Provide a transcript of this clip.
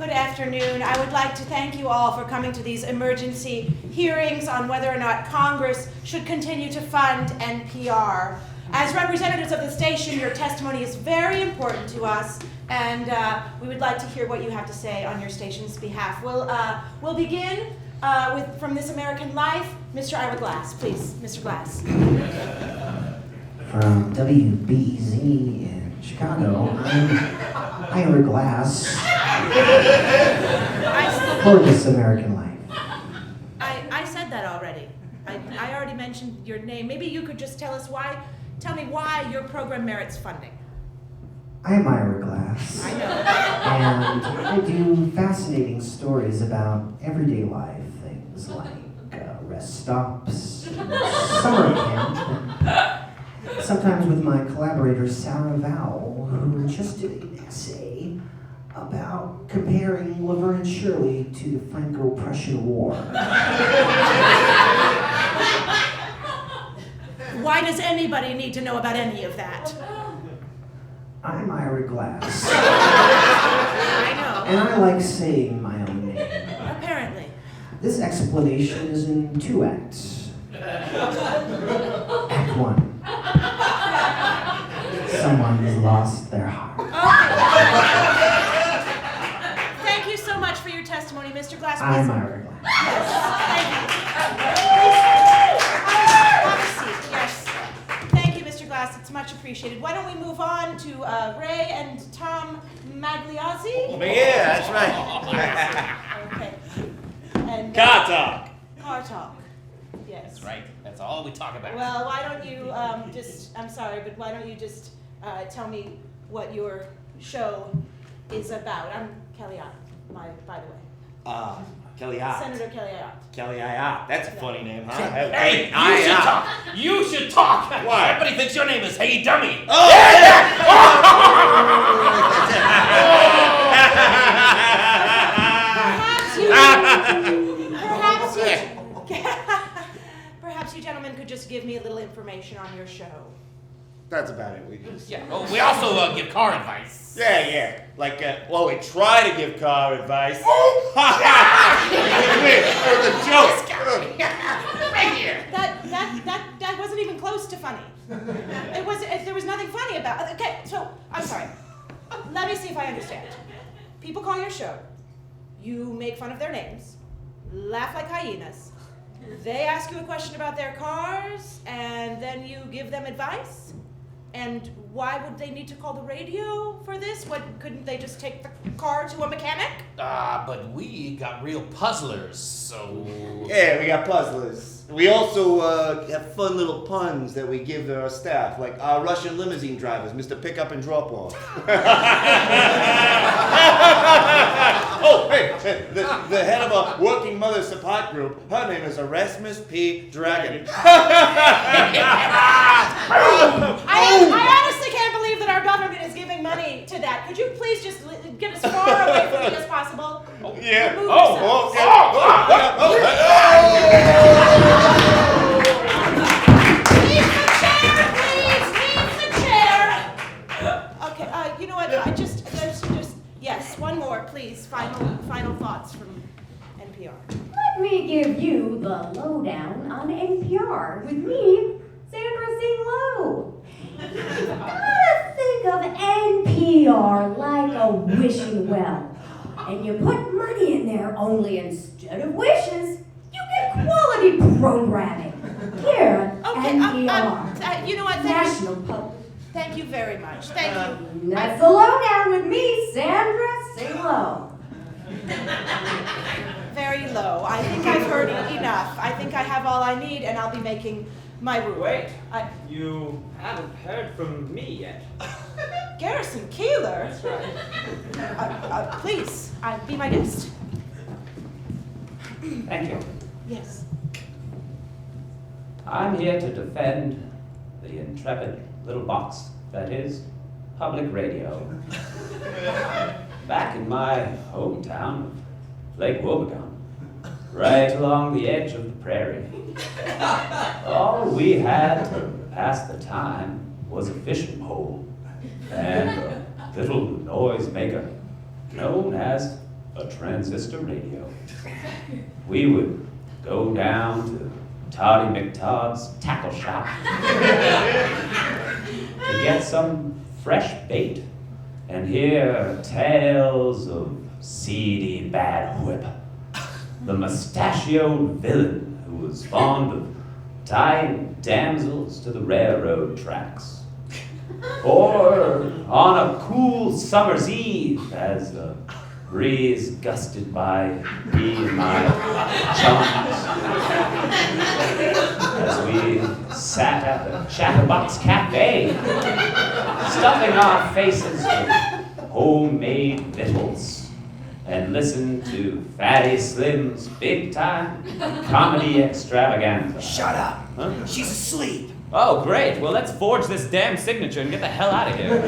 Good afternoon. I would like to thank you all for coming to these emergency hearings on whether or not Congress should continue to fund NPR. As representatives of the station, your testimony is very important to us, and we would like to hear what you have to say on your station's behalf. We'll begin from This American Life. Mr. Ira Glass, please. Mr. Glass. From WBZ in Chicago, I'm Ira Glass for This American Life. I said that already. I already mentioned your name. Maybe you could just tell me why your program merits funding. I'm Ira Glass. I know. And I do fascinating stories about everyday life, things like rest stops, summer camp, and sometimes with my collaborator Sarah Vowell, who just did an essay about comparing Laverne and Shirley to the Franco-Prussian War. Why does anybody need to know about any of that? I'm Ira Glass. I know. And I like saying my own name. Apparently. This explanation is in 2 acts. Act 1. Someone has lost their heart. Okay. Thank you so much for your testimony, Mr. Glass. I'm Ira Glass. Yes, thank you. Please, have a seat. Yes. Thank you, Mr. Glass. It's much appreciated. Why don't we move on to Ray and Tom Magliozzi? Yeah, that's right. Okay. And Car talk. Car talk. Yes. That's right. That's all we talk about. Well, why don't you I'm sorry, but why don't you just tell me what your show is about? I'm Kelly Ott, by the way. Kelly Ott. Senator Kelly Ott. Kelly Ott. That's a funny name, huh? Hey, you should talk. Why? Everybody thinks your name is Hey Dummy. Oh, Perhaps you gentlemen could just give me a little information on your show. That's about it. We just... Yeah. Oh, we also give car advice. Yeah. Like, we try to give car advice. Oh! It was a joke. Right here. That wasn't even close to funny. There was nothing funny about it. Okay, so, I'm sorry. Let me see if I understand. People call your show. You make fun of their names. Laugh like hyenas. They ask you a question about their cars, and then you give them advice? And why would they need to call the radio for this? Couldn't they just take the car to a mechanic? But we got real puzzlers, so... Yeah, we got puzzlers. We also have fun little puns that we give our staff, like our Russian limousine drivers, Mr. Pick Up and Drop Off. Oh, hey, the head of a working mother support group, her name is Erasmus P. Dragon. I honestly can't believe that our government is giving money to that. Could you please just get as far away from me as possible? Yeah. Remove Oh, yourselves. Leave the chair, please. Leave the chair. Okay. You know what? Yes. One more, please. Final thoughts from NPR. Let me give you the lowdown on NPR with me, Sandra Sing Low. Gotta think of NPR like a wishing well. And you put money in there, only instead of wishes, you get quality programming. Here at NPR. You know what? National Public. Thank you very much. Thank you. That's the lowdown with me, Sandra Sing Low. Very low. I think I've heard enough. I think I have all I need, and I'll be making my ruling. Wait. You haven't heard from me yet. Garrison Keillor? That's right. Please, be my guest. Thank you. Yes. I'm here to defend the intrepid little box that is public radio. Back in my hometown of Lake Wobegon, right along the edge of the prairie. All we had to pass the time was a fishing pole and a little noise maker known as a transistor radio. We would go down to Toddy McTodd's tackle shop to get some fresh bait and hear tales of seedy bad whip, the mustachioed villain who was fond of tying damsels to the railroad tracks. Or on a cool summer's eve, as the breeze gusted by me and my chums, as we sat at the Chatterbox Cafe, stuffing our faces with homemade victuals, and listened to Fatty Slim's big-time comedy extravaganza. Shut up. Huh? She's asleep. Oh, great. Well, let's forge this damn signature and get the hell out of here.